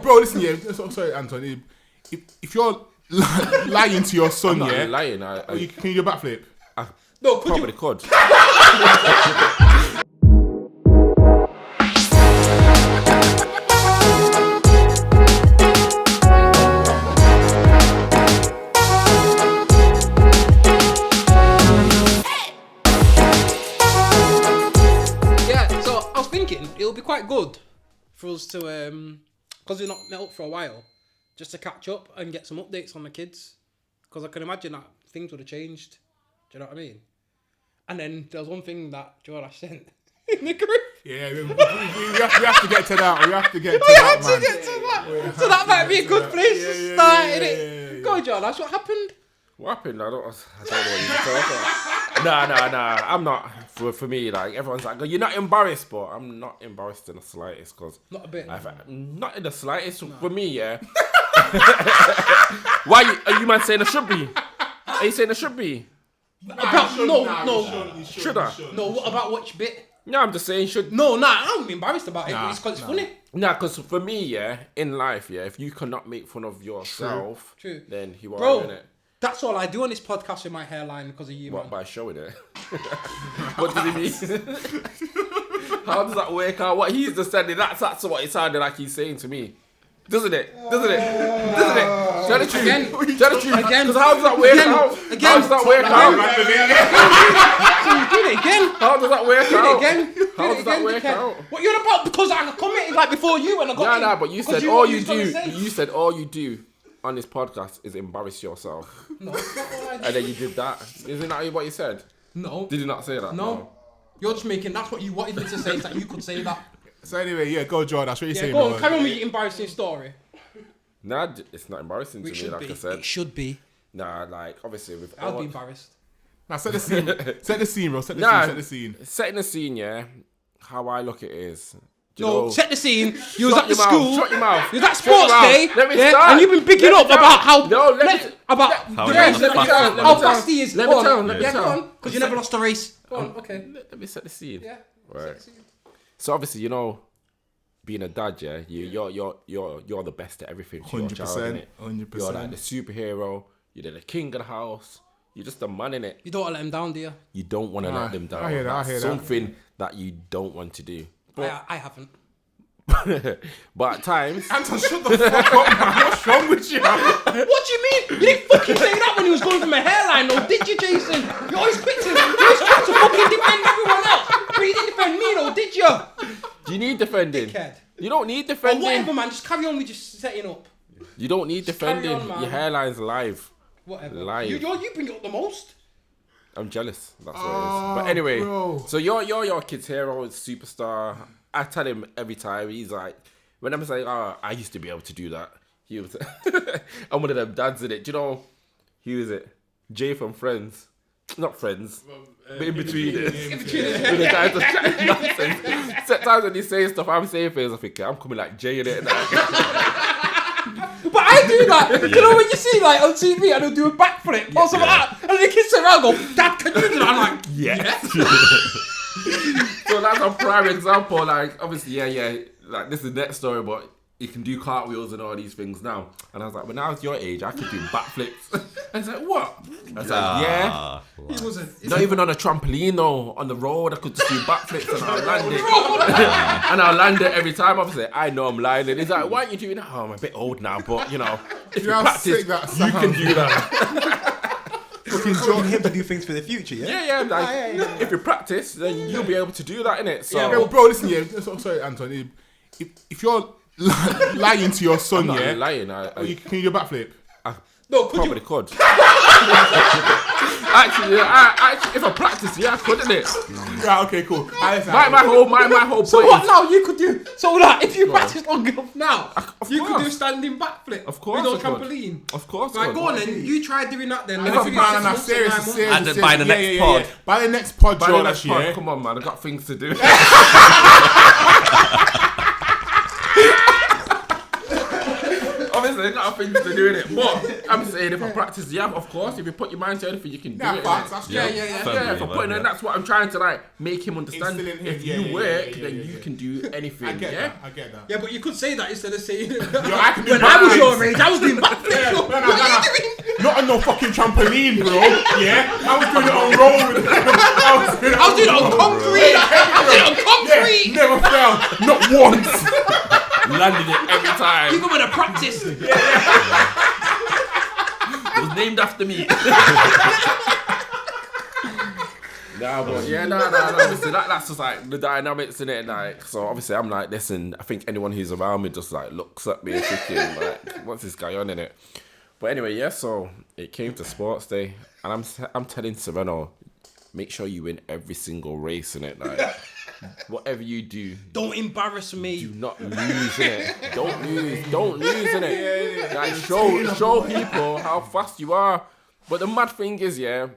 Bro, listen, yeah. Sorry, Anton. If you're lying to your son, I'm not yeah, lying. Can you do a backflip? No, could Probably you? could. Yeah, so I was thinking it'll be quite good for us to, because we've not met up for a while, just to catch up and get some updates on the kids. Because I can imagine that things would have changed. Do you know what I mean? And then there was one thing that Jordan sent in the group. Yeah, we have to get to that. We have to get to that, man. So that might be a good place to start, innit? Go on, Jordan, that's what happened. What happened? I don't know what you're talking about. Nah. I'm not. For me, like, everyone's like, you're not embarrassed, but I'm not embarrassed in the slightest. Cause Not a bit. not in the slightest. No. For me, yeah. Why are you man saying I should be? Are you saying I should be? Should I? No, what about which bit? No, I'm just saying should. No, I'm embarrassed about it. It's because it's funny. Nah, because for me, yeah, in life, yeah, if you cannot make fun of yourself, True. then you are, Bro, innit? that's all I do on this podcast with my hairline because of you, What, man. by showing it? What did he mean? How does that work out? What he's just saying, that's what it sounded like he's saying to me. Doesn't it? Tell the truth. Again. Because how does that work out? Again. How does that work out? So you did it again. How does that work out? How does that work dickhead. out? What you're about? Because I commented like before you and I got Nah, but you said all you do. You said all you do on this podcast is embarrass yourself. No, that's not what I did. And then you did that. Isn't that what you said? No. Did you not say that? No. You're just making, that's what you wanted me to say, so that you could say that. So anyway, yeah, go Jordan. That's what you're saying. Go on, carry on with your embarrassing story. Nah, it's not embarrassing to me, like I said. It should be. Nah, like, obviously with I'll be embarrassed. Now set the scene. Set the scene, bro. Set the scene. Setting the scene, yeah. How I look at it is. Set the scene. You was at the school. Shut your mouth. You was at sports day. Let me start. And you've been picking up about how. About how fast he is. Let me tell. Because you never lost a race. Go on, okay. Let me set the scene. Yeah. Right. So obviously, being a dad, yeah, you're the best at everything. 100%. You're like the superhero. You're the king of the house. You're just the man in it. You don't want to let him down, do you? You don't want to let them down. I hear that. That's something that you don't want to do. But, I haven't. but at times, Anton, shut the fuck up, man. What's wrong with you? What do you mean? You didn't fucking say that when he was going for my hairline, though, did you, Jason? You always quick to. You always trying to fucking defend everyone else, but you didn't defend me, though, did you? do you need defending? Dickhead. You don't need Or defending. whatever, man. Just carry on with just setting up. You don't need defending. carry on, man. Your hairline's live. Whatever. Live. You bring it up the most. I'm jealous. That's what it is. But anyway, bro. so you're your kid's hero, superstar. I tell him every time. He's like, when I'm saying, I used to be able to do that. He was, I'm one of them dads in it. Do you know who is it? Jay from Friends. Not Friends, but in between it. When the guys are chatting nonsense. Sometimes when he says stuff, I'm saying things, I think I'm coming like Jay in it. But I do that. You know when you see like on TV and they'll do a backflip or something like that, and the kids sit around and go, Dad, can you do that? I'm like, yes. So that's a prime example. Like, obviously, yeah. Like, this is the next story, but you can do cartwheels and all these things now. And I was like, when I was your age, I could do backflips. And it's like, what? I was like, yeah. he wasn't. Not even on a trampoline, though. On the road, I could just do backflips and I'll land it. And I'll land it every time. Obviously, I know I'm lying. And he's like, why aren't you doing that? Oh, I'm a bit old now, but, if you practice, you can do that. Encouraging him to do things for the future, yeah? Yeah. Like, if you practice, then you'll be able to do that, innit? So, Yeah, bro, listen, yeah. Sorry, Anton. If you're lying to your son, I'm not yeah, lying. can you do a backflip? No, could Probably you? could. Actually, if I practice, I could, innit? Right, okay, cool. My whole point. So what now you could do? So that if you practice long enough now, you course. could do standing backflip. Of course With I no could. trampoline. Of course. Right, go on then. You try doing that then. Serious. And then by the next pod. By the next pod, By the Joe, next yeah. part, come on, man. I got things to do. obviously it's not a thing to do in it. But I'm saying if I practice, yeah, of course, if you put your mind to anything, you can do it. Facts, that's Yeah. Yeah, if I put in, that's what I'm trying to like make him understand. Instill in him, If yeah, you yeah, work, yeah, then yeah, you yeah. can do anything. I get Yeah. that. I get that. Yeah, but you could say that instead of saying. I can do When I was backflips. your age, I was doing backflips. Yeah, What no, are you doing? Not on no fucking trampoline, bro. Yeah, I was doing it on road. I was doing it on concrete. I was doing it on concrete. Yeah, never fell, not once. Landed it every time. You go with a practice. It was named after me. Nah, but yeah, no. Obviously, that's just like the dynamics in it. Like, so obviously, I'm like, listen. I think anyone who's around me just like looks at me thinking, like, what's this guy on in it? But anyway, yeah. So it came to sports day, and I'm telling Sereno, make sure you win every single race in it. Like, whatever you do, Don't embarrass me. do not lose in it. Don't lose in it. Like, show people how fast you are. But the mad thing is, yeah,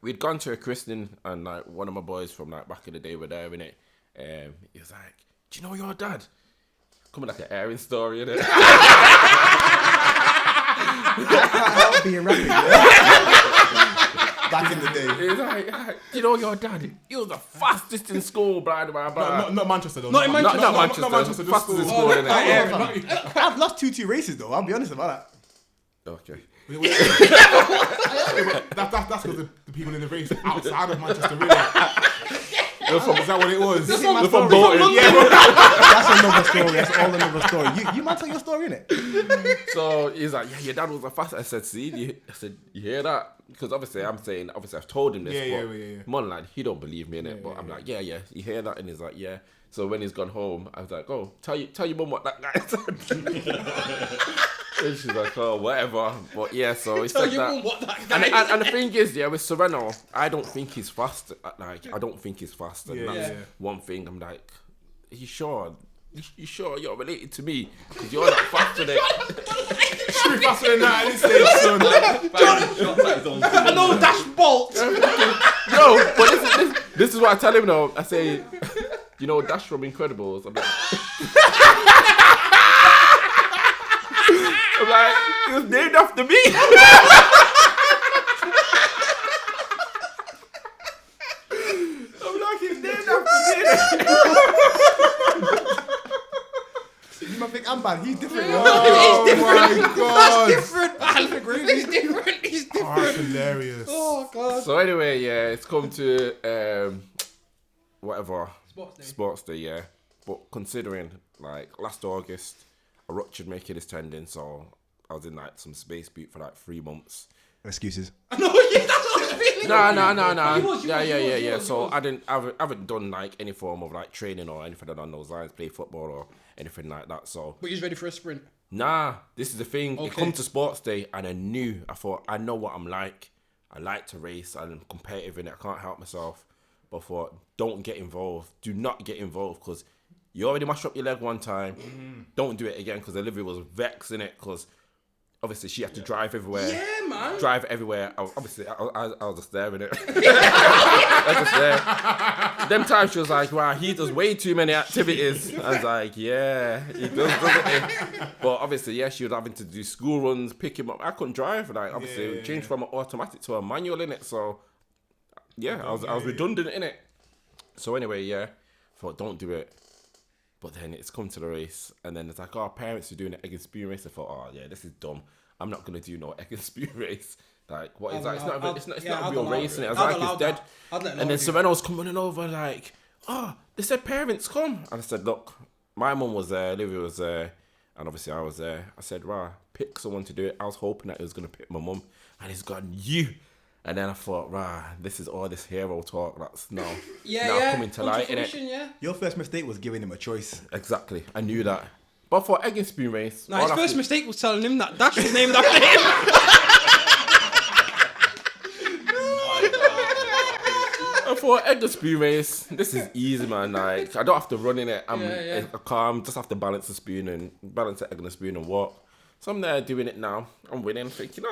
we'd gone to a christening and like one of my boys from like back in the day were there in it. He was like, "Do you know your dad?" Coming like an airing story in it. That would be a record, yeah? Back in the day. He's like, "Do you know your dad? He was the fastest in school, blah blah blah." Not Manchester though. Not in Manchester. Not Manchester. Not Manchester. Just Fastest in school. school, innit? I've lost 2 races though. I'll be honest about that. Okay. That's because the people in the race outside of Manchester really. Is that what it was? They're from Bolton. Yeah, That's another story. That's all another story. You might tell your story, innit? So he's like, "Yeah, your dad was the fastest." I said, "See, you hear that?" Because obviously I've told him this. Yeah, but yeah. Man, like, he don't believe me in it. But I'm like, yeah, you hear that? And he's like, yeah. So when he's gone home, I was like, "Oh, tell your mum what that guy said." And she's like, "Oh, whatever." But yeah, so he Tell said your that. mum what that guy And the thing is, yeah, with Sereno, I don't think he's fast. Like, I don't think he's fast. And that's one thing. I'm like, "Are you sure? You sure you're related to me? Because you're not fast in it." Should be faster than that at this stage, son. I know Dache Bolt. Yo, but this is what I tell him though. I say, "You know, Dache from Incredibles." I'm like, he was named after me. I'm like, he's named after me. You might think I'm bad. He's different, yo. Oh He's different. my god. That's different, man. He's different. He's Oh, different. that's hilarious. Oh god. So anyway, yeah, it's come to whatever sports day, yeah. But considering like last August, I ruptured my Achilles tendon, so I was in like some space boot for like 3 months. Excuses. No, yeah, that's what I was feeling. No. You was. Yeah. So I haven't done like any form of like training or anything along those lines, play football or anything like that. So But he's ready for a sprint. nah, this is the thing. Okay. It come to sports day and I thought I know what I'm like. I like to race. I'm competitive in it. I can't help myself. But I thought, don't get involved. Do not get involved because you already mashed up your leg one time. Don't do it again because Olivia was vexing it because obviously she had to drive everywhere. Yeah, man. Drive everywhere. I was just there in it. I was just there. Them times she was like, "Wow, he does way too many activities." I was like, "Yeah, he does, doesn't he?" But obviously, yeah, she was having to do school runs, pick him up. I couldn't drive. Like, obviously, it changed from an automatic to a manual in it. So, yeah, I was redundant in it. So anyway, yeah, thought don't do it. But then it's come to the race, and then it's like, "Oh, parents are doing an egg and spoon race." I thought, "Oh yeah, this is dumb. I'm not gonna do no egg and spoon race. Like, what is that? It's not a real race, and I was like, it's dead." And then Sereno's come running over, like, "Oh, they said parents come." And I said, "Look, my mum was there, Olivia was there, and obviously I was there." I said, "Rah, pick someone to do it." I was hoping that he was gonna pick my mum, and he's gone you. And then I thought, "Rah, this is all this hero talk that's now coming to light, innit?" Yeah. Your first mistake was giving him a choice. Exactly, I knew that. But for egg and spoon race, No, his first mistake was telling him that Dache was named after him. for egg and spoon race, this is easy, man. Like, I don't have to run in it. I'm calm, just have to balance the spoon and balance the egg and the spoon and walk. So I'm there doing it now. I'm winning, thinking,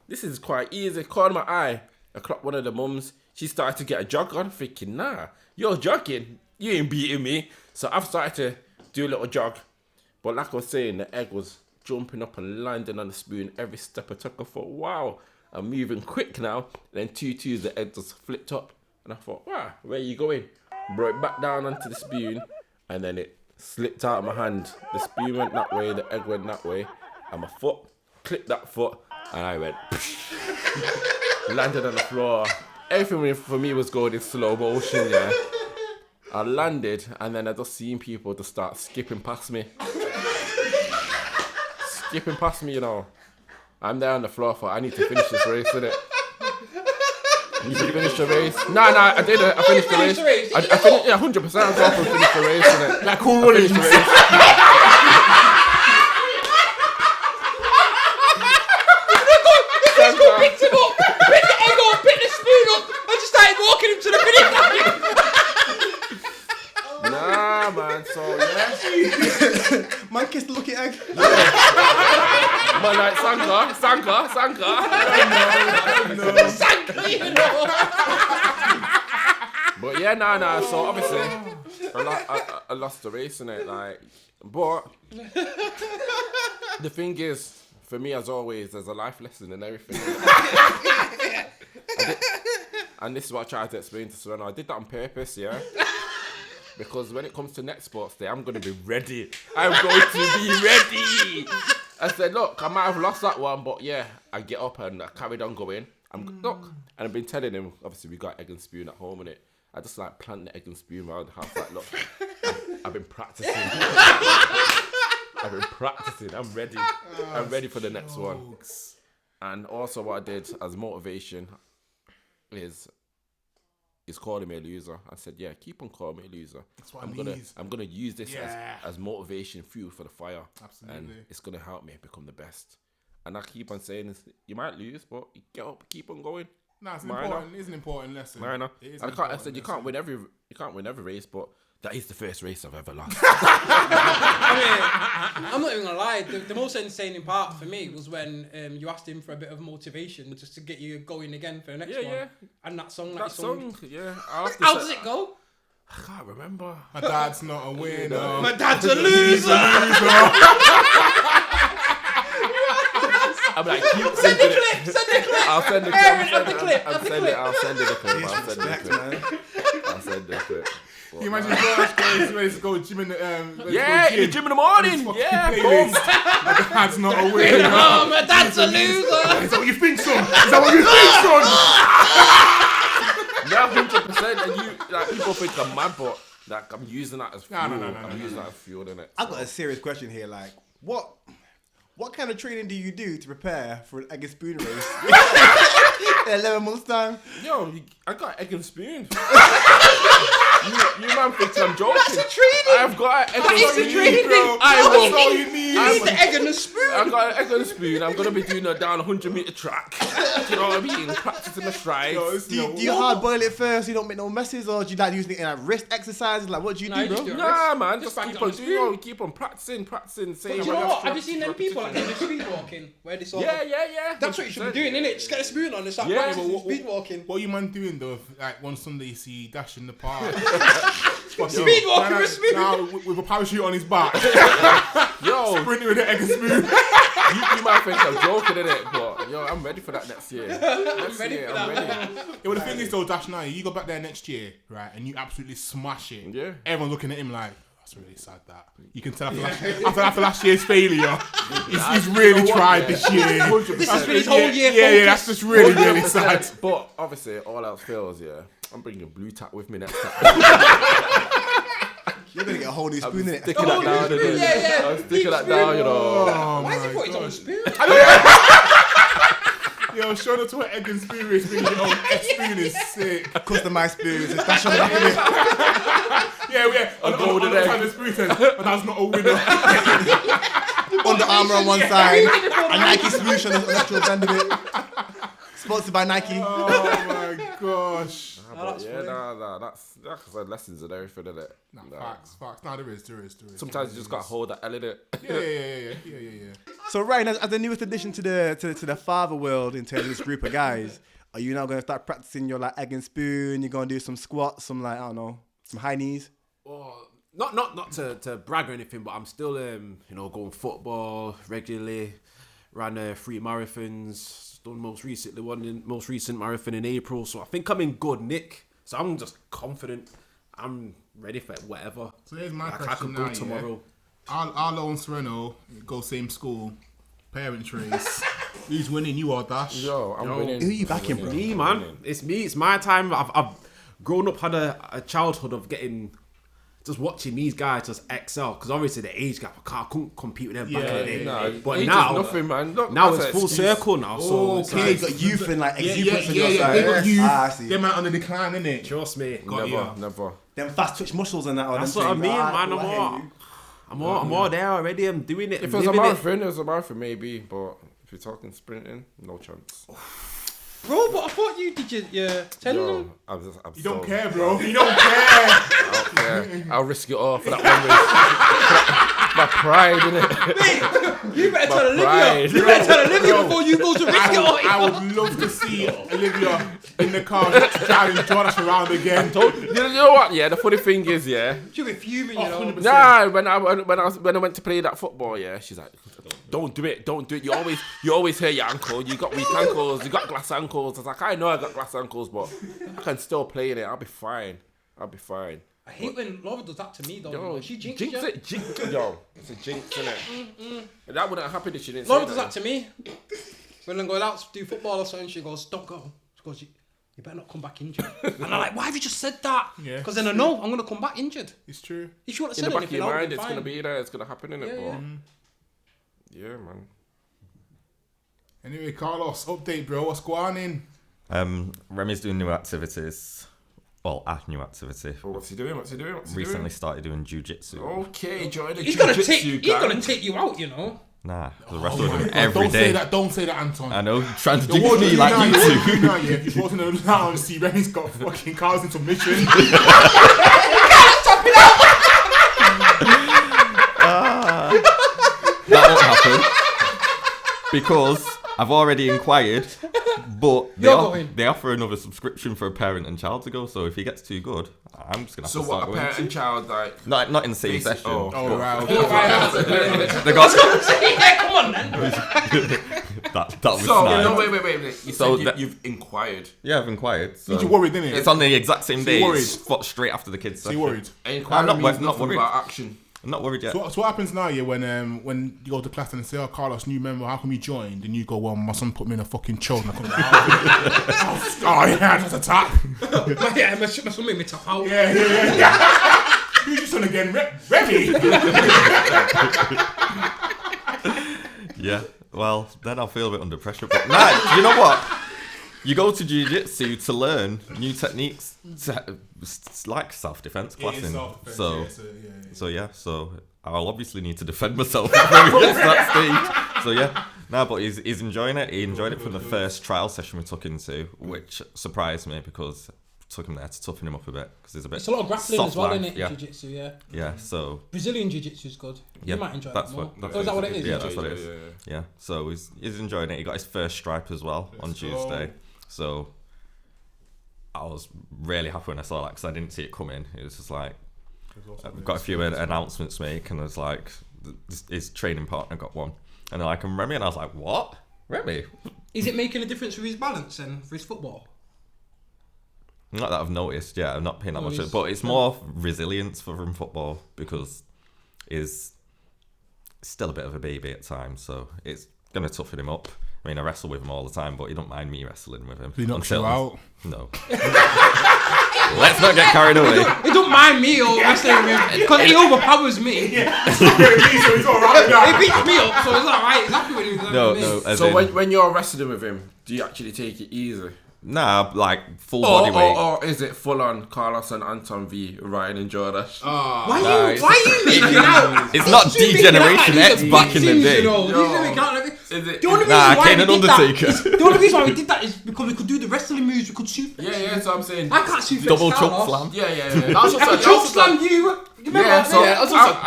this is quite easy. Caught my eye. I clocked one of the mums. She started to get a jog on, thinking, nah, you're jogging. You ain't beating me. So I've started to do a little jog. But like I was saying, the egg was jumping up and landing on the spoon every step I took. I thought, wow, I'm moving quick now. Then 2-2, the egg just flipped up. And I thought, wow, where are you going? Brought it back down onto the spoon. And then it slipped out of my hand. The spoon went that way, the egg went that way. And my foot clipped that foot. And I went, landed on the floor. Everything for me was going in slow motion, yeah. I landed, and then I just seen people just start skipping past me. Skipping past me, you know. I'm there on the floor for I need to finish this race, innit? You should finish the race. Nah, I did it. I finished the race. I finished, yeah, 100%. I was going to finish the race, innit? Like cool runnings. Picked him up, picked the egg up, picked the spoon up, and just started walking him to the finish line. Nah, man. So yeah. Man kissed the lucky egg. Man, like Sanka. No. Sanka, you know. But yeah, nah. So obviously, I lost the race in it, like. But the thing is, for me, as always, there's a life lesson in everything. And this is what I tried to explain to Serena. I did that on purpose, yeah. Because when it comes to next sports day, I'm going to be ready. I'm going to be ready. I said, look, I might have lost that one, but yeah, I get up and I carried on going. Look, and I've been telling him, obviously we got egg and spoon at home, innit? I just like plant the egg and spoon around the house. Like, look, I've been practicing. I'm ready. I'm ready for the next one. And also what I did as motivation is calling me a loser. I said, yeah, keep on calling me a loser. That's what I'm gonna use this as motivation, fuel for the fire. Absolutely. And it's gonna help me become the best. And I keep on saying this, you might lose, but you get up, keep on going. No, it's an important lesson. I said you can't win every race, but that is the first race I've ever lost. I mean, I'm not even gonna lie. The most entertaining part for me was when you asked him for a bit of motivation just to get you going again for the next one. Yeah. And that song, yeah. How does it go? I can't remember. My dad's not a winner. My dad's a loser. I'm like, send the clip. I'll send the clip. I'll send the clip. Can you imagine Josh goes ready to go gym in the gym in the morning. Yeah, boom. My dad's not a winner. My dad's a loser. Is that what you think, son? Yeah, 100%. And people think I'm mad, but like I'm using that as fuel. I'm using that as fuel, innit? I've got a serious question here. Like, what kind of training do you do to prepare for an egg and spoon race in 11 months' time? Yo, I got egg and spoon. You man thinks I'm joking. That's a training. I've got an egg and spoon. Training. Bro. That's all you need. You need the egg and the spoon. I've got an egg and spoon. I'm going to be doing a down 100-meter track. Do you know what I mean? Practicing the strides. Do you hard boil it first so you don't make no messes, or do you like using it in like wrist exercises? Like, what do you do, bro? Nah, man. Just keep on practicing. Saying, you know what? Have you seen them people like doing the speed walking? Where they sort of... Yeah. That's what you should be doing, innit? Just get a spoon on. It's like speed walking. What are you man doing though? Like one Sunday you see Dache in the park. Speed walking with spoon. With a parachute on his back. Yo. Sprinting with an egg and spoon. You might think I'm joking, innit? But yo, I'm ready for that next year. I'm ready. Yeah, well, the thing is though, Dache, now you go back there next year, right, and you absolutely smash it. Yeah. Everyone's looking at him like, that's really sad. That you can tell after last year's failure, he's really tried this year. 100%. This has been his whole year. Yeah, that's just really sad. But obviously, all else fails. Yeah, I'm bringing blue tack with me next time. You're gonna get a whole new spoon in it. Sticking that down, I'm sticking that down, you know. Why is he putting his own spoon? Yo, show them to an egg and spoon race. Bringing your own egg spoon is sick. Customized spoons. Dache on the back of it. Yeah. On the spoon says, but that's not a winner. Under Armour on one side, a Nike swoosh on the actual end of it. Sponsored by Nike. Oh my gosh. That's lessons and everything, isn't it? Facts. No, there is. Sometimes you just got to hold that L in it. Yeah. So Ryan, as the newest addition to the father world in terms of this group of guys, are you now going to start practicing your like egg and spoon? You're going to do some squats, some like, I don't know, some high knees? Oh, not to brag or anything, but I'm still going football regularly. Ran 3 marathons. Done most recent marathon in April. So I think I'm in good nick. So I'm just confident. I'm ready for whatever. So here's my I question could go now, tomorrow. Arlo and Sereno go same school, parents race. Who's winning? You are Dache. Yo, I'm winning. Who are you backing, bro? Me, man. It's me. It's my time. I've grown up, had a childhood of just watching these guys just excel. Because obviously the age gap, I couldn't compete with them back in the day. Nah, but age now, is nothing, man. now it's full circle now. So it's Okay, you got youth and like exuberance on Yeah. your side. They got you. I see. Them out on the decline, innit? trust me. Never. Them fast twitch muscles and that. That's what I mean, man. I'm all there already. I'm doing it. If it was a marathon, maybe. But if you're talking sprinting, no chance. Bro, but I thought you did your tendon. You don't care, bro. You don't care. I'll risk it all for that one race. My pride, innit? You better tell Olivia. You better tell Olivia before you go to risk it all. I would love to see Olivia in the car driving Dache around again. You know what? Yeah, the funny thing is, yeah. She'll be fuming, you know. 100%. Nah, when I went to play that football, yeah, she's like, don't do it. You always hurt your ankle. You got weak ankles. You got glass ankles. I was like, I know I got glass ankles, but I can still play in it. I'll be fine. I hate when Laura does that to me, though. Yo, She jinxes jinx you. it. Yo, it's a jinx, innit? That wouldn't happen if she didn't Laura say does that to me. When I'm going out to do football or something, she goes, don't go. She goes, you better not come back injured. And I'm like, why have you just said that? Yeah. Because then I know I'm going to come back injured. It's true. If you want to In say the back of anything, your I'll mind, be it's fine. going to be there. It's going to happen, innit? Yeah, Yeah, man. Anyway, Carlos, update, bro. What's going on? Remy's doing new activities. Well, a new activity. Oh, what's he doing? Recently started doing jiu-jitsu. Okay, join the He's going to jiu-jitsu take you out, you know. Nah, the rest Oh of my them God, every day. Don't say that, Anton. I know, trying to What jinx do me you like now? you What do two. you now? Yeah, if you're supposed to know now and see Remy's got fucking cars in submission. That won't happen. Because I've already inquired, but they offer another subscription for a parent and child to go, so if he gets too good, I'm just going to have to So start what, a going. parent and child, like... Not in the same session. Oh, right. They got... Yeah, come on, then. that was So, nice. no, wait. You So said you've inquired. Yeah, I've inquired. So You're worried, didn't it? it's on the exact same day. worried? It's straight after the kids' So session. you worried? Inquiry I'm means not nothing worried. about action. I'm not worried yet. So what happens now, yeah, when you go to class and they say, oh, Carlos, new member, how come you joined? And you go, well, my son put me in a fucking choke. And I come back, oh, yeah, that's a tap. Yeah, my son made me tap out. Yeah. Who's your son again? Remy? Yeah, well, then I'll feel a bit under pressure. But nah, you know what? You go to jiu-jitsu to learn new techniques, it's like self-defense classing. So I'll obviously need to defend myself before we get to that stage. So yeah, but he's enjoying it. He enjoyed it from the first trial session we took him to, which surprised me because took him there to toughen him up a bit because he's a bit. It's a lot of grappling soft as well, life, isn't it? yeah. Jiu-jitsu, yeah. Yeah, so Brazilian jiu-jitsu is good. yeah, You might enjoy that's that more. what. Is that what it is? Yeah, that's what it is. Yeah, so he's enjoying it. He got his first stripe as well on Tuesday. So I was really happy when I saw that because I didn't see it coming. It was just like I've got a few announcements to make, and I was like, his training partner got one, and they're like, "I'm Remy," and I was like, "What, Remy?" Is it making a difference for his balance and for his football? Not that I've noticed. Yeah, I'm not paying that No, much, but it's more resilience for him football because he's still a bit of a baby at times, so it's gonna toughen him up. I mean, I wrestle with him all the time, but he don't mind me wrestling with him. He knocks you out? No. Let's not get carried away. He don't mind me or wrestling with him because he overpowers me. So he's all right now. He beats me up, so it's alright. He's happy with him. No. So when you're wrestling with him, do you actually take it easy? Nah, like full body weight. Or is it full on Carlos and Anton v Ryan and Jordan? Why are you making out? It's not D-Generation X back in the day. You know, the only reason Nah, why Kane we and did that Undertaker. is- the only reason why we did that is because we could do the wrestling moves. We could shoot. Yeah, so I'm saying. I can't shoot. Double choke slam. Yeah. I choke slam you. Yeah, so that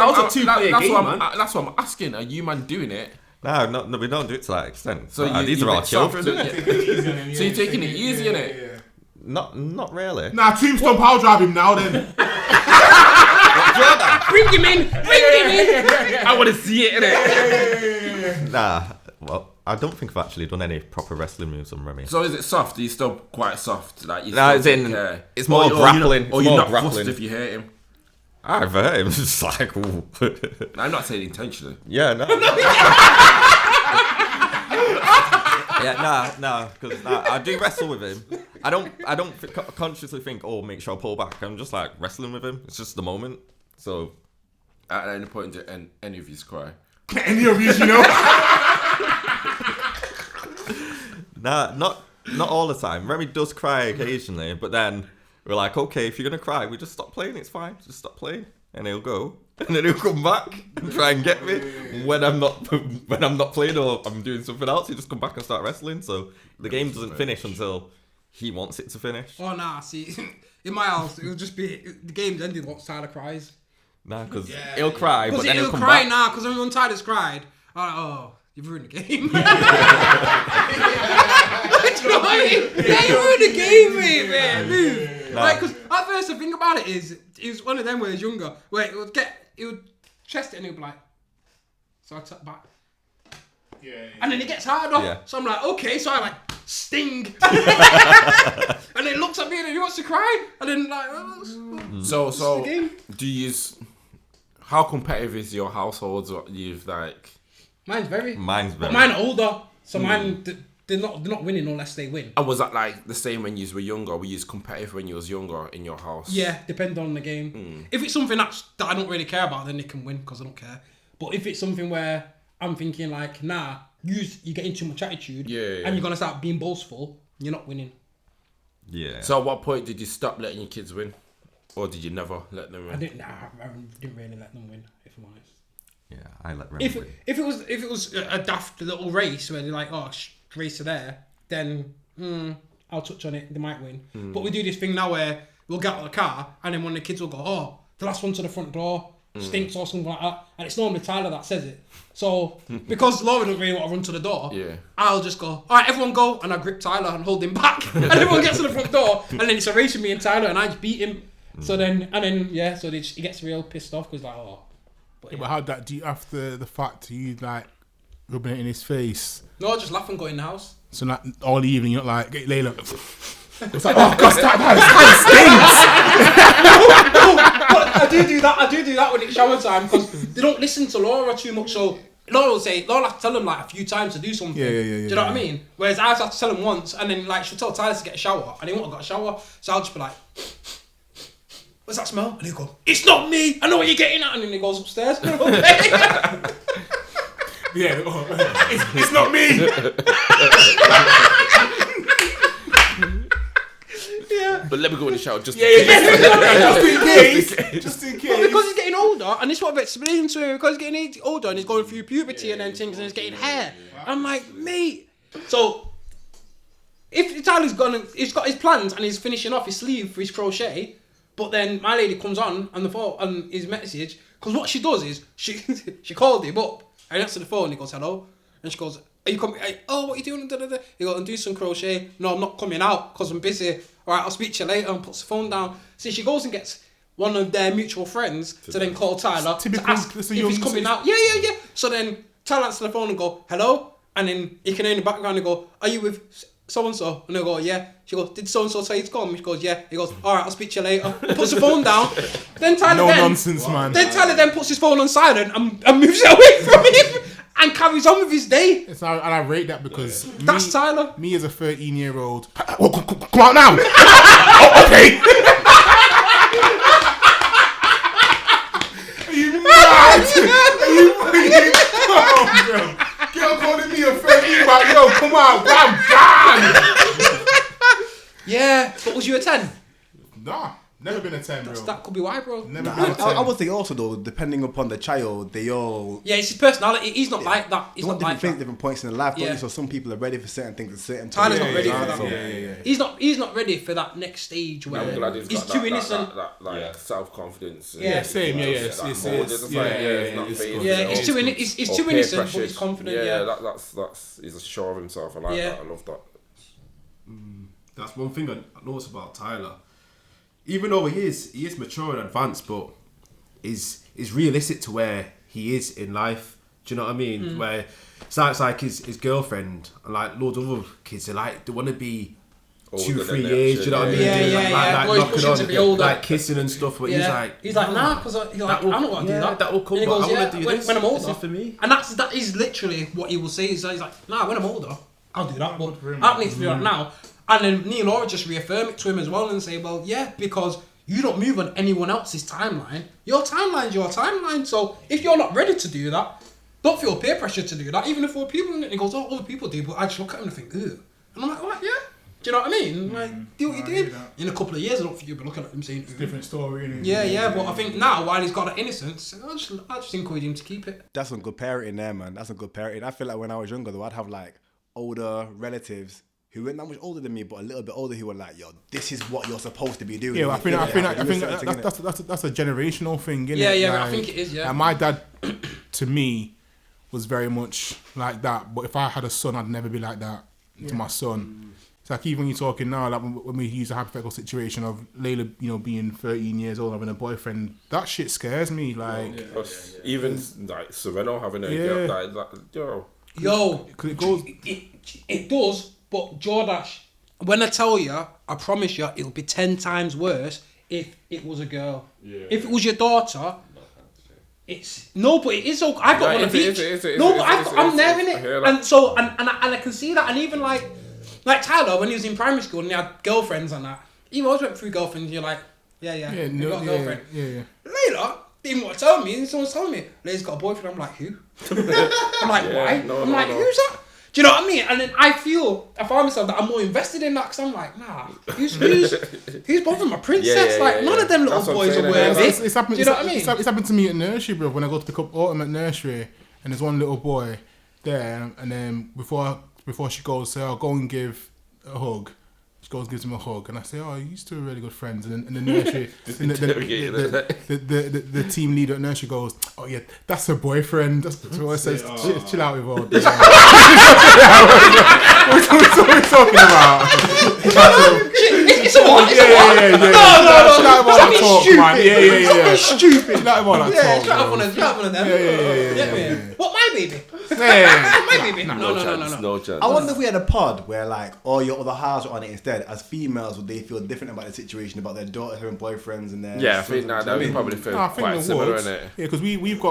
was a two-player game, man. That's what I'm asking. Are you man doing it? No, we don't do it to that extent. So These are our children. So you're taking it easy, innit? Not really. Nah, tombstone power drive him now then. Bring him in. I want to see it, innit? Nah, well, I don't think I've actually done any proper wrestling moves on Remy. So is it soft? Are you still quite soft? Like you Nah, still it's take in. care? It's more grappling. Or It's you're more not grappling. fussed if you hurt him? I've hurt him. It's just like, ooh. I'm not saying intentionally. Yeah, no. Yeah, nah, because I do wrestle with him. I don't consciously think, oh, make sure I pull back. I'm just like wrestling with him. It's just the moment. So, At any point, did any of you cry? Any of you, you know? nah, not all the time. Remy does cry occasionally, but then we're like, okay, if you're gonna cry, we just stop playing. It's fine. Just stop playing, and he'll go, and then he'll come back and try and get me when I'm not playing or I'm doing something else. He just come back and start wrestling. So the game doesn't finish until he wants it to finish. Oh nah, see, in my house it will just be the game's ended once Tyler cries. Nah, because he'll cry, but then he'll come cry back. now because when Tyler's cried, I'm like, oh, you've ruined the game. Do you know what I mean? Yeah, you ruined the game, mate, man. Move. Nah. Like, because at first the thing about it is one of them where he's younger, where it would chest it and he'd be like, so I tuck back. Yeah. And then it gets harder. Yeah. So I'm like, okay, so I like sting. And then he looks at me and he wants to cry. And then like, So the game. do you use? How competitive is your household? What you've like? Mine's very. Mine's But very. mine are older, so mine they're not winning unless they win. And was that like the same when you were younger? Were you competitive when you was younger in your house? Yeah, depends on the game. If it's something that I don't really care about, then they can win because I don't care. But if it's something where I'm thinking like, nah, you're getting too much attitude, Yeah. and you're gonna start being boastful, you're not winning. Yeah. So at what point did you stop letting your kids win, or did you never let them win? I didn't really let them win, if I'm honest. Yeah, I let Remy win. If it was a daft little race where they're like, oh, race to there, then I'll touch on it. They might win. But we do this thing now where we'll get out of the car and then when the kids will go, oh, the last one to the front door stinks or something like that, and it's normally Tyler that says it. So because Laura doesn't really want to run to the door, I'll just go, all right, everyone go, and I grip Tyler and hold him back, and everyone gets to the front door, and then it's a race with me and Tyler, and I just beat him. So then he gets real pissed off because like, oh. But how that do you after the fact you like rubbing it in his face? No, I just laugh and go in the house. So like all evening you're like get Layla. It's like, oh gosh, that But I do do that when it's shower time because they don't listen to Laura too much. So Laura will have to tell them like a few times to do something. Yeah. Do you know what I mean? Whereas I have to tell them once, and then like she'll tell Tyler to get a shower, and he won't have got a shower. So I'll just be like, what's that smell? And he'll go, it's not me. I know what you're getting at. And then he goes upstairs. Okay. Yeah, it's not me. Yeah. But let me go in the shower just Just in case. Just in But case. because he's getting older, and this is what I've explained to him, because he's getting older and he's going through puberty and then things, and he's getting hair. I'm like, mate. So, if Tyler's gone, he's got his plans and he's finishing off his sleeve for his crochet, but then my lady comes on the phone on his message, because what she does is, she called him up, I answer the phone, he goes, hello, and she goes, are you coming? Oh, what are you doing? He goes, and do some crochet. No, I'm not coming out because I'm busy. All right, I'll speak to you later, and puts the phone down. See, she goes and gets one of their mutual friends to then call Tyler to ask if he's coming out. Yeah. So then Tyler answers the phone and go, hello? And then he can hear in the background and go, are you with so-and-so? And he'll go, yeah. She goes, did so-and-so say he's come? She goes, yeah. He goes, all right, I'll speak to you later. Puts the phone down. Then Tyler nonsense, man. Then Tyler then puts his phone on silent and moves it away from him and carries on with his day. And I rate that because That's Tyler. Me as a 13-year-old. Oh, come out now. Oh, okay. Are you mad? Are you freaking come, bro? Girl calling me a 13, but yo, come on, bam. Yeah, but was you a 10? Nah, never been a 10, bro. That could be why, bro. Never been a 10. I would say also though, depending upon the child, they all Yeah, it's his personality. He's not like that. He's want not different like things, that. different points in their life. Yeah. Yeah. So some people are ready for certain things at certain Tyler's times. not ready for that. Yeah. He's not ready for that next stage where I'm glad he's he's got too that, innocent. that self-confidence. Yeah, same, yeah. It's he's too innocent, but he's confident. Yeah. That's he's sure of himself. I like that. I love that. That's one thing I noticed about Tyler. Even though he is mature and advanced, but is realistic to where he is in life. Do you know what I mean? Where it's like his girlfriend and like loads of other kids are like they want to be 2-3 years. Do you know what I mean? Yeah. Boys pushing to be older, like kissing and stuff. But he's like nah, because I'm not gonna do that. That will come. And he goes, I want to do this when I'm older. This is for me. And that is literally what he will say. He's like, nah, when I'm older, I'll do that. But I don't need to do that now. And then me and Laura just reaffirm it to him as well and say, well, yeah, because you don't move on anyone else's timeline. Your timeline's your timeline. So if you're not ready to do that, don't feel peer pressure to do that. Even if we're people in it, and he goes, oh, other people do, but I just look at him and think, ew. And I'm like, what? Yeah. Do you know what I mean? Like, do what you did. In a couple of years, I don't think you'll be looking at him saying, it's a different story, innit? Yeah, but I think now, while he's got that innocence, I just encourage him to keep it. That's some good parenting there, man. That's some good parenting. I feel like when I was younger, though, I'd have like older relatives who weren't that much older than me, but a little bit older, who were like, "Yo, this is what you're supposed to be doing." Yeah, well, I think that's a generational thing, innit? Yeah, like, I think it is. Yeah. And my dad, to me, was very much like that. But if I had a son, I'd never be like that to my son. It's like even when you're talking now, like when we use a hypothetical situation of Layla, being 13 years old, having a boyfriend, that shit scares me. Like even like Sereno having a girl, like because it goes. It does. But Jordache, when I tell you, I promise you, it'll be 10 times worse if it was a girl. Yeah. If it was your daughter, it's no, but it is. Okay. I got one of each. No, but I'm there in it, and so and I can see that, and even like Tyler when he was in primary school and he had girlfriends and that. He always went through girlfriends. And you're like, you got a girlfriend. Yeah. Later, didn't want to tell me, and someone's telling me, Layla's got a boyfriend. I'm like, who? I'm like, why? I'm like, who's that? Do you know what I mean? And then I find myself that I'm more invested in that because I'm like, nah, who's bothering my princess? None of them little boys are worthy. It's happened. Do you know what I mean? It's happened to me at nursery, bro. When I go to pick up Autumn at nursery, and there's one little boy there, and then before she goes, say, "I'll go and give a hug." She goes, gives him a hug, and I say, "Oh, you two are really good friends." And then the nursery, the team leader at nursery goes, "Oh yeah, that's her boyfriend." That's what I says. Chill out with all this. What are we talking about? It's a what? Yeah. No. Chill out with all that talk, stupid. man. Yeah. Stupid. Chill out with all that talk. Chill out one of them. Yeah. What, my baby? Yeah. My baby? No chance. I wonder if we had a pod where like all your other halves are on it instead. As females, would they feel different about the situation about their daughters having boyfriends and their? Yeah, I think that would probably feel quite similar, innit? Yeah, because we've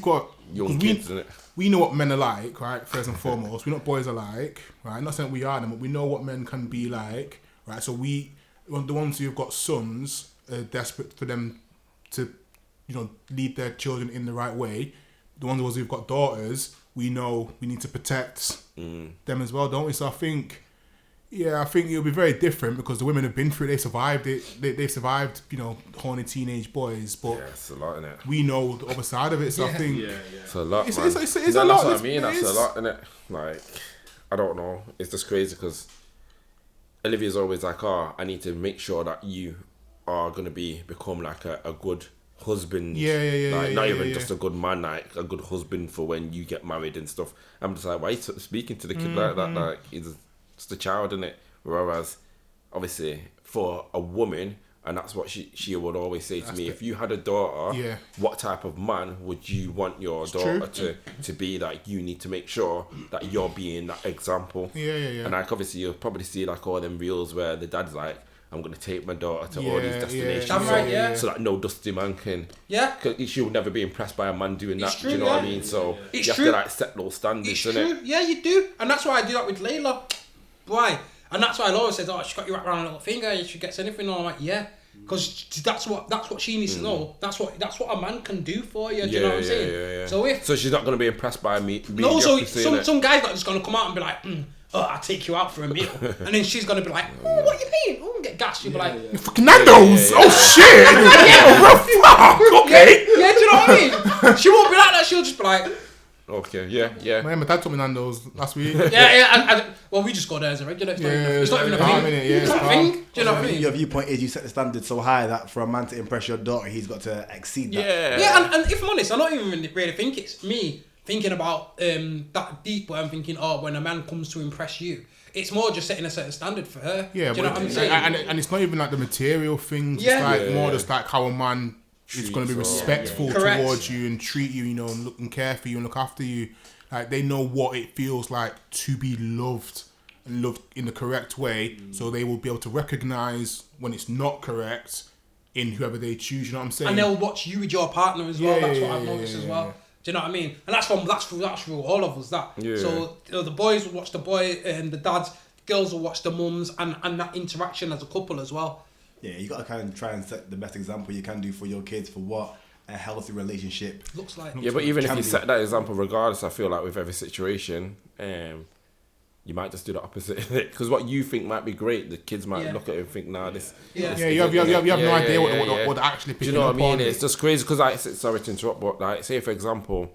got young kids, innit? We know what men are like, right? First and foremost, we know what boys are like, right? Not saying we are them, but we know what men can be like, right? So the ones who've got sons are desperate for them to, lead their children in the right way. The ones who've got daughters, we know we need to protect them as well, don't we? So I think it'll be very different because the women have been through it. They survived it. They've survived, horny teenage boys. But it's a lot, innit? we know the other side of it. So I think it's a lot, man. It's a lot. That's what I mean. That's a lot, innit? Like, I don't know. It's just crazy because Olivia's always like, I need to make sure that you are going to become like a good husband. Not even just a good man, like a good husband for when you get married and stuff. I'm just like, why are you speaking to the kid like that? Like, it's just a child, innit? Whereas, obviously, for a woman, and that's what she would always say to me, if you had a daughter, what type of man would you want your daughter to be? That you need to make sure that you're being that example. And like, obviously, you'll probably see like all them reels where the dad's like, I'm going to take my daughter to all these destinations so that no dusty man can... Yeah. Cause she will never be impressed by a man doing that. True, do you know what I mean? So you have to like set those standards, it's innit? True. Yeah, you do. And that's why I do that with Layla. Why? And that's why Laura says, she's got you wrapped around a little finger and she gets anything. And I'm like, yeah. Because that's what she needs to know. That's what a man can do for you. Do you know what I'm saying? Yeah. So she's not going to be impressed by me. No, so some guy's not just going to come out and be like, I'll take you out for a meal. And then she's going to be like, what are you paying? Oh, get gas. You'll be like, fucking Nando's. Oh, shit. Fuck. Okay. Yeah, do you know what I mean? She won't be like that. She'll just be like, okay, yeah. My dad took me Nando's last week. Well, we just go there as a regular. It's it's not even a thing. It's not a thing. Do you know what I mean? Your viewpoint is you set the standard so high that for a man to impress your daughter, he's got to exceed that. Yeah, and if I'm honest, I don't even really think it's me thinking about that deep where I'm thinking, when a man comes to impress you. It's more just setting a certain standard for her. Yeah, do you know what I'm saying? And it's not even like the material things. It's like more just like how a man is going to be respectful towards you and treat you, you know, and look and care for you and look after you. Like, they know what it feels like to be loved and loved in the correct way, so they will be able to recognize when it's not correct in whoever they choose. You know what I'm saying? And they'll watch you with your partner as well. That's what I've noticed as well. Do you know what I mean? And that's for all of us. That so you know, the boys will watch the boy and the dads. The girls will watch the mums, and that interaction as a couple as well. Yeah, you got to kind of try and set the best example you can do for your kids for what a healthy relationship looks like. Yeah, but even if you set that example, regardless, I feel like with every situation, you might just do the opposite of it. Because what you think might be great, the kids might look at it and think, nah, this... Yeah, you have no idea what they're actually picking up on. Do you know what I mean? It's just crazy because, like, sorry to interrupt, but, like, say, for example,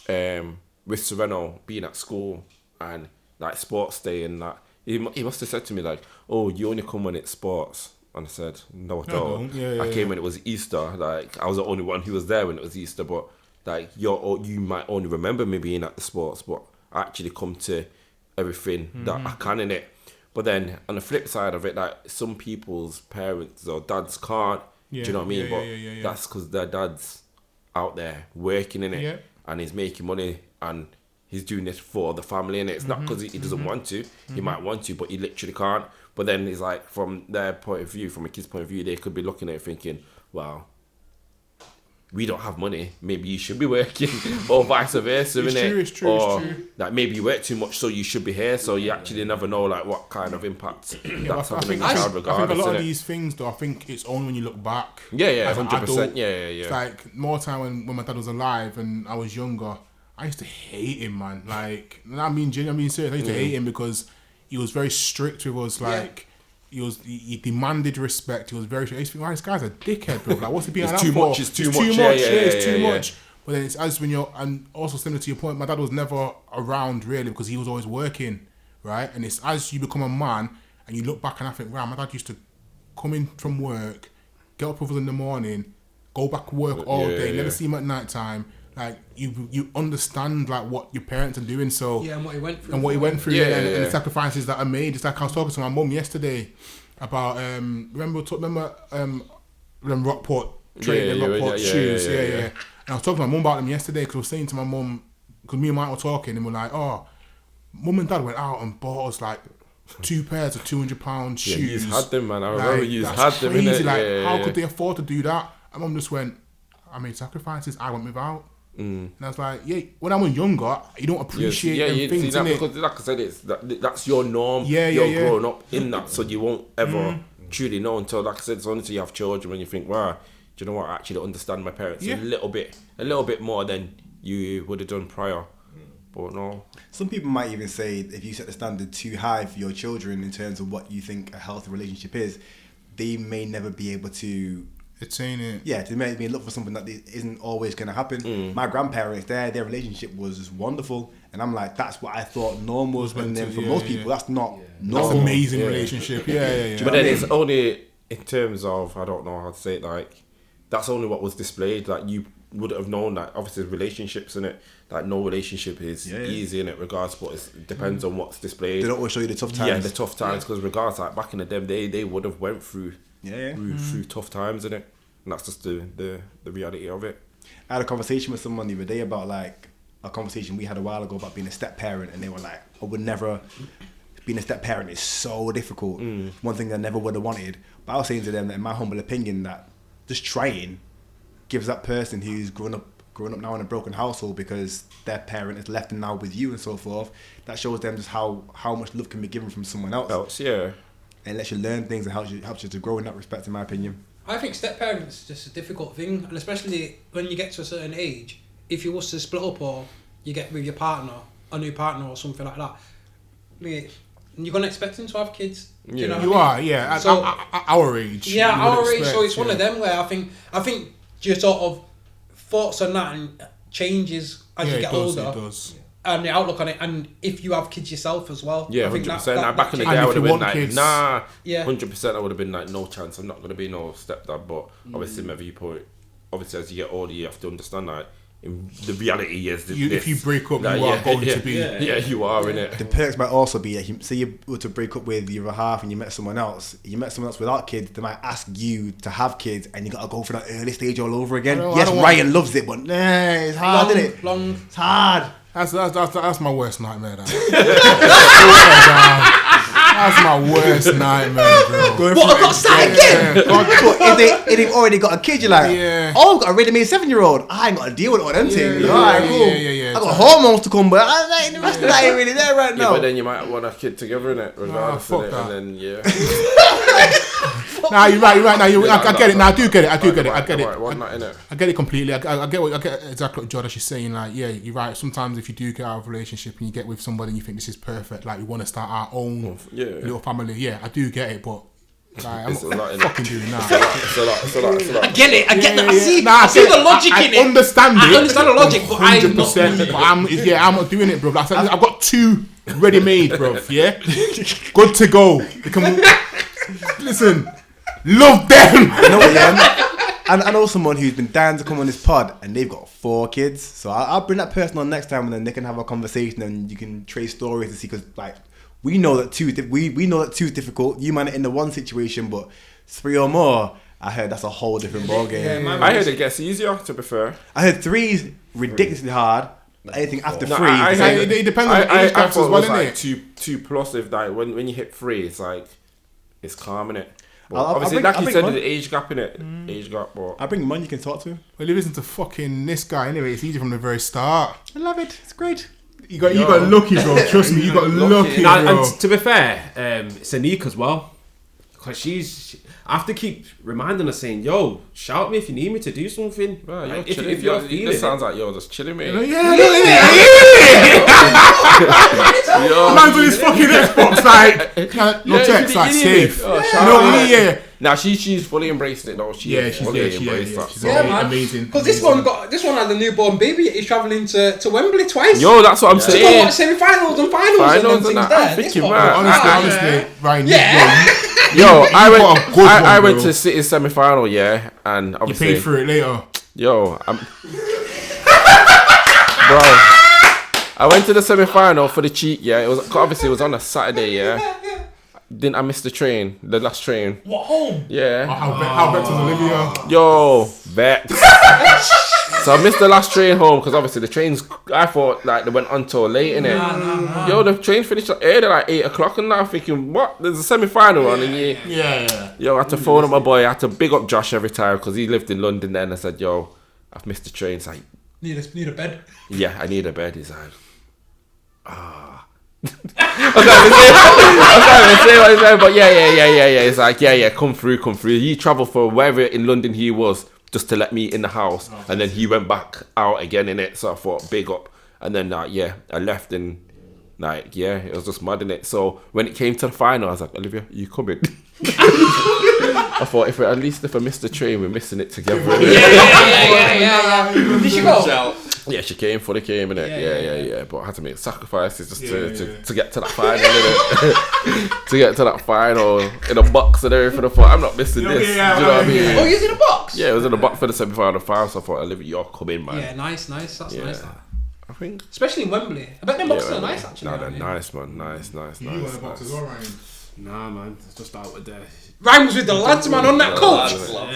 with Sereno being at school and, like, sports day and that, he must have said to me, like, oh, you only come when it's sports. And I said, no, I don't. I came when it was Easter. Like, I was the only one who was there when it was Easter. But, like, you might only remember me being at the sports, but I actually come to everything that I can in it. But then, on the flip side of it, like, some people's parents or dads can't. Do you know what I mean? But that's because their dad's out there working in it. And he's making money and he's doing it for the family. And it's not because he doesn't want to. He might want to, but he literally can't. But then it's like, from their point of view, from a kid's point of view, they could be looking at it thinking, well, we don't have money. Maybe you should be working, or vice versa, innit? It's true. Or like, maybe you work too much, so you should be here. So you actually never know, like, what kind of impact that's having on the child, regardless. I think a lot of these things, though, I think it's only when you look back. Yeah, 100%. Yeah. It's like, more time when my dad was alive and I was younger, I used to hate him, man. Like, I mean serious. I used to hate him because he was very strict with us. Like, he demanded respect. He was very. I used to think, this guy's a dickhead, bro. Like, what's he being like that for? It's too much. It's too much. But then it's as when you're, and also similar to your point, my dad was never around really because he was always working, right? And it's as you become a man and you look back and I think, wow, my dad used to come in from work, get up with us in the morning, go back to work all day, never see him at night time. Like, you understand, like, what your parents are doing, so and what he went through, and the sacrifices that are made. It's like I was talking to my mum yesterday about remember Rockport training, Rockport shoes, And I was talking to my mum about them yesterday because I was saying to my mum, because me and Mike were talking and we're like, oh, mum and dad went out and bought us like 2 pairs of £200 shoes. You had them, man. I remember you had them. Crazy. Like, how could they afford to do that? And mum just went, I made sacrifices. I went without. And I was like, when I was younger, you don't appreciate things, see that, because, like I said, that's your norm. You're growing up in that, so you won't ever truly know until, like I said, it's only until you have children when you think, wow, do you know what? I actually understand my parents a little bit more than you would have done prior. But no. Some people might even say if you set the standard too high for your children in terms of what you think a healthy relationship is, they may never be able to attain it. Yeah, to make me look for something that isn't always going to happen. My grandparents, their relationship was wonderful, and I'm like, that's what I thought normal was. But then for most people, that's not normal. That's amazing relationship. Yeah. But then it's only in terms of, I don't know how to say it, like, that's only what was displayed. Like, you would have known that obviously relationships in it, like, no relationship is easy in it, regardless, but it depends on what's displayed. They don't always show you the tough times. Yeah, the tough times, because regardless, like, back in the day, they would have went through through tough times in it, and that's just the reality of it. I had a conversation with someone the other day about, like, a conversation we had a while ago about being a step parent, and they were like, I would never, being a step parent is so difficult. One thing I never would have wanted. But I was saying to them that, in my humble opinion, that just trying gives that person who's grown up now in a broken household because their parent is left and now with you and so forth, that shows them just how much love can be given from someone else. And lets you learn things and helps you to grow in that respect, in my opinion. I think step parents is just a difficult thing, and especially when you get to a certain age, if you was to split up or you get with your partner, a new partner or something like that, you're gonna expect them to have kids. You are, at our age. Yeah, our age. So it's one of them where I think your sort of thoughts on that and changes as you get older. It does. And the outlook on it, and if you have kids yourself as well. Yeah, 100%. Back in the day, I would have been like, 100%. I would have been like, no chance. I'm not going to be no stepdad. But obviously, my viewpoint, obviously, as you get older, you have to understand that the reality is if you break up, you are going to be. Yeah, you are, innit? The perks might also be, say you were to break up with your other half and you met someone else without kids, they might ask you to have kids and you got to go for that early stage all over again. Yes, Ryan loves it, but it's hard, isn't it? It's hard. That's my worst nightmare. That's my worst nightmare, bro. What, I've got to start again? But if they've already got a kid, you're like, I've got a ready-made 7-year-old. I ain't got to deal with all them things. Alright, cool. I got hormones to come, but the rest of that ain't really there right now. But then you might want a kid together, innit? Regardless of it. And then, Nah, you're right. Nah, I get it. Nah, I do get it. I get it. I get it completely. I get exactly what Jordan is saying. Like, yeah, you're right. Sometimes if you do get out of a relationship and you get with somebody and you think this is perfect, like we want to start our own little family. Yeah, I do get it, but like, I'm not fucking doing that. It's a lot. I get it. I get that. I see the logic in it. I understand I understand the logic, but I'm not 100%. I'm not doing it, bro. Like, I've got 2 ready-made, bro. Yeah, good to go. Listen. Love them. You know what, and I know someone who's been dying to come on this pod, and they've got 4 kids. So I'll bring that person on next time, and then they can have a conversation, and you can trace stories to see. Because like we know that 2 is difficult. You might not in the one situation, but 3 or more, I heard that's a whole different ballgame. Yeah, I heard it gets easier. To be fair, I heard 3 is ridiculously hard. Anything after 3, it depends on the age gaps as well, isn't it? 2 plus. If like when you hit 3, it's like it's calm, innit? Well, I'll obviously, bring, like you said, the age gap in it. Age gap, but I bring one you can talk to. Well, if listen to fucking this guy anyway, it's easy from the very start. I love it. It's great. You got lucky, bro. Trust me, you got lucky, bro. And to be fair, it's Anik as well, because I have to keep reminding her, saying, "Yo, shout me if you need me to do something." Right, like, if you're feeling this sounds like you're just chilling, mate. Man's on his fucking Xbox, like no text, like safe. Now she's fully embracing it though. She's fully embraced that. She's amazing. Because this one had a newborn baby. He's travelling to Wembley twice. Yo, that's what I'm saying. To go watch semi-finals and finals and that. I'm thinking, honestly, Ryan. Yo, I went to City semi-final, and obviously you paid for it later. Yo, bro, I went to the semi-final for the cheat. It was on a Saturday. Didn't I miss the train? The last train. What, home? Yeah. How Vex was Olivia? Yo, Vex. So I missed the last train home because obviously the trains, I thought like they went until late, innit? Yo, the train finished at 8 o'clock and now I'm thinking, what? There's a semi-final on and yo, I had to phone up my boy. I had to big up Josh every time because he lived in London then. I said, yo, I've missed the train. It's like, need a bed? Yeah, I need a bed. He's like, I was gonna say what he said, but yeah. It's like, come through. He travelled for wherever in London he was just to let me in the house, and then he went back out again in it. So I thought, big up, and then I left and it was just mad in it. So when it came to the final, I was like, Olivia, you coming? I thought if I missed the train, we're missing it together. Yeah. Did she go? Yeah, she fully came in it. Yeah. But I had to make sacrifices just to get to that final, innit? To get to that final in a box and everything. I thought, I'm not missing this. Do you know what I mean? Oh, you was in a box? Yeah, it was in a box for the semi-final final. So I thought, Olivia, you're coming, man. Yeah, nice. That's nice. I think, especially in Wembley. I bet them boxes are nice, actually. No, they're nice, man. Nice. You want a box as well, Ryan? Nah, man. It's just out with the... Ryan was with the lads, man, on that coach.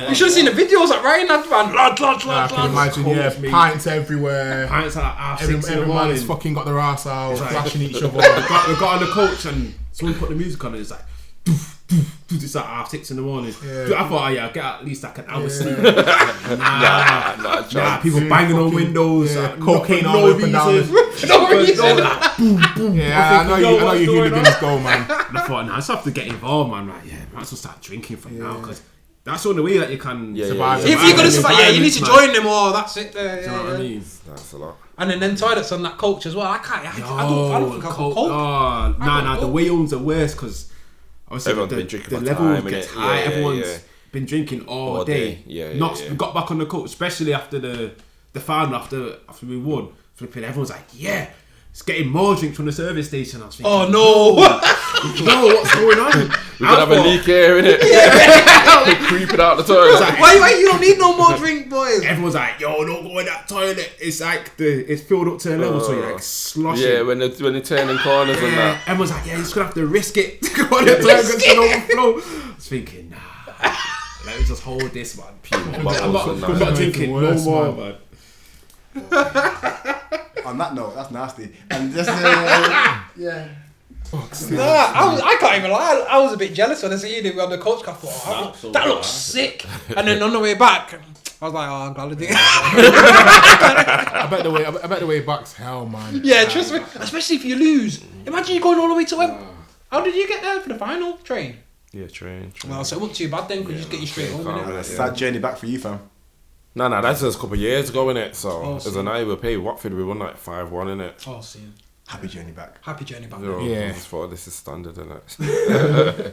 You should have seen the videos that Ryan had, man. Lads. I can imagine, pints everywhere. Pints at half 6 in the Every man morning. has fucking got their ass out, flashing each other. We got on the coach and someone put the music on and it's like... It's like half 6 in the morning. I thought, I'll get at least like an hour sleep. Nah, people banging on windows, cocaine all up and down. No reason. I know you hooligans go, man. And I thought, I just have to get involved, man. Like, might as well start drinking from now because that's the only way that you can survive. If you're gonna survive, you need to join them or that's it. Do you know what I mean? That's a lot. And then toilets on that coach as well. I don't think I could cope. Oh, nah, the Wales are worse because everyone's been drinking the level gets high. Everyone's been drinking all day. Got back on the coach, especially after the final, after we won. Flipping, everyone's like, It's getting more drinks from the service station. I was thinking, Oh no! no, what's going on? We could have a leak here, innit? They're creeping out the toilet. Why you don't need no more drink, boys? Everyone's like, yo, don't go in that toilet. It's like it's filled up to a level, so you're like sloshing. Yeah, when they're turning corners and that. Everyone's like, yeah, you're just gonna have to risk it to go on the toilet because it's gonna overflow. I was thinking, nah, let me just hold this, man. I'm not drinking no more, man. On that note, that's nasty. And just yeah. I can't even lie. I was a bit jealous when I seen it on the coach car. That looks sick. And then on the way back, I was like, oh, I'm glad I did it. I bet the way back's hell, man. Yeah, trust me. Especially if you lose. Imagine you going all the way to how did you get there for the final train? Yeah, train. Well, so it wasn't too bad then. Could you just get you straight home? Innit? Sad journey back for you, fam. No, that's just a couple of years ago, innit? So, as an eye, we pay Watford, we won like 5-1, innit? Oh, see. Happy journey back. Happy journey back. I just thought this is standard, innit?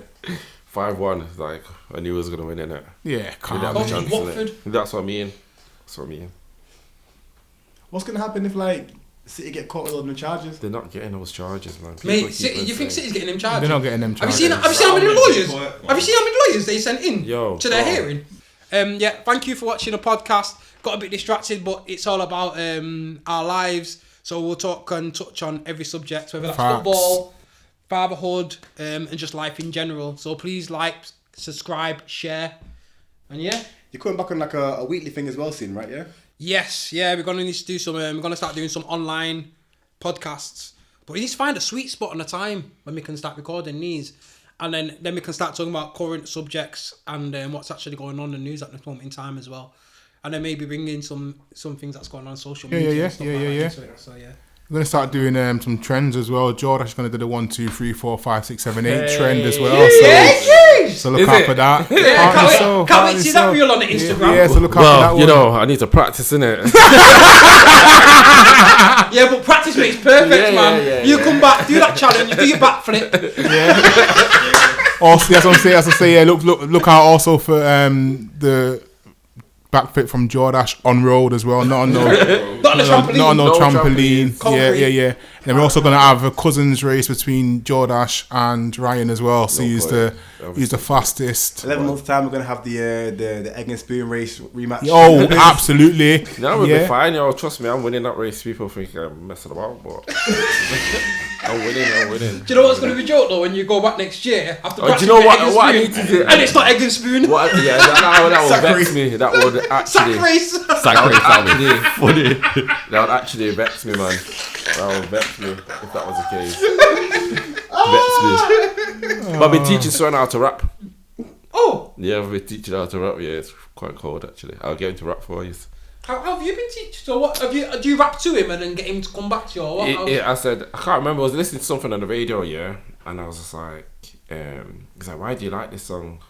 5-1, like, I knew I was going to win, innit? Yeah, calm. Watford. That's what I mean. What's gonna happen if like City get caught with all the charges? They're not getting those charges, man. Mate, City, you think City's getting them charges? They're not getting them charges. Have you seen how many lawyers? Have you seen how many lawyers they sent in to their hearing? Yeah, thank you for watching the podcast. Got a bit distracted, but it's all about our lives. So we'll talk and touch on every subject, whether that's football, fatherhood, and just life in general. So please like, subscribe, share, and yeah. You're coming back on like a weekly thing as well soon, right? Yeah. Yes, yeah, we're gonna need to do some. We're gonna start doing some online podcasts, but we need to find a sweet spot and a time when we can start recording these, and then we can start talking about current subjects and what's actually going on in the news at this moment in time as well, and then maybe bring in some things that's going on social media. And stuff like that. So yeah. We're going to start doing some trends as well. Jordache is going to do the 1, 2, 3, 4, 5, 6, 7, 8 trend as well. So look out for that. Can't wait to see that reel on the Instagram. Yeah, so look out for that one. You know, I need to practice, innit? Yeah, but practice makes perfect, man. You come back, do that challenge, do your backflip. Yeah. Also, as I say, yeah, look out also for the backflip from Jordache on road as well, not on no trampoline. Yeah. And we're also gonna have a cousins race between Jordache and Ryan as well. So he's the fastest. 11 months time, we're gonna have the egg and spoon race rematch. Oh, absolutely. No, we'll be fine, yo. Trust me, I'm winning that race. People think I'm messing about, but I'm winning. Do you know what's gonna be joke though when you go back next year after do you know what I need to do? And it's not egg and spoon. That would vex me. That would actually Funny. That would actually vex me, man. That would vex me if that was the case. Vex me. But I've been teaching Swan how to rap. Oh. Yeah, I've been teaching how to rap. Yeah, it's quite cold actually. I'll get him to rap for you. How have you been teaching? So what have you? Do you rap to him and then get him to come back to you? Or what? I said I can't remember. I was listening to something on the radio, yeah, and I was just like, he's like, why do you like this song?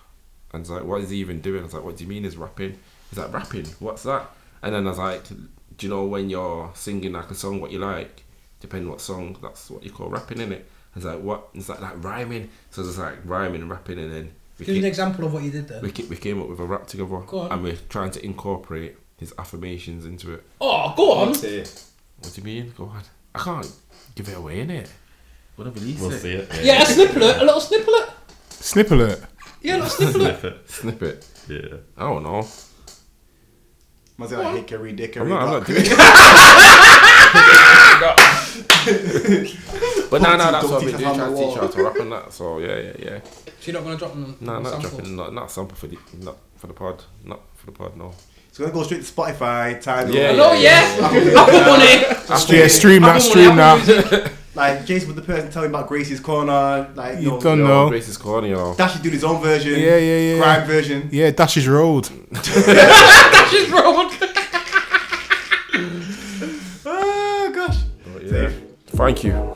And he's like, what is he even doing? I was like, what do you mean is rapping? He's like, rapping? What's that? And then I was like, do you know when you're singing like a song, what you like? Depending what song, that's what you call rapping, innit? He's like, what? It's like rhyming. So it's like rhyming and rapping, and then give me an example of what you did there. We came up with a rap together, and we're trying to incorporate his affirmations into it. Oh, go on. What do you mean? Go on. I can't give it away, innit? We'll release We'll see it. Yeah, a little snippet. Snippet? Yeah, a little snippet. Snippet. Yeah. I don't know. Was it like hickory dickory? I'm not doing it. But no, that's what I've been doing, trying to teach you how to rap and that. So yeah. So you're not gonna drop them? No, not dropping, not sample for the pod, no. So we're gonna go straight to Spotify, Tidal. I put money. Yeah, stream that. Like Jason with the person telling about Gracie's Corner, like you don't know. Gracie's Corner, you know. Dache did his own version. Yeah. Crime version. Yeah, Dache's Road. Dache's Road. Oh gosh. Yeah. Thank you.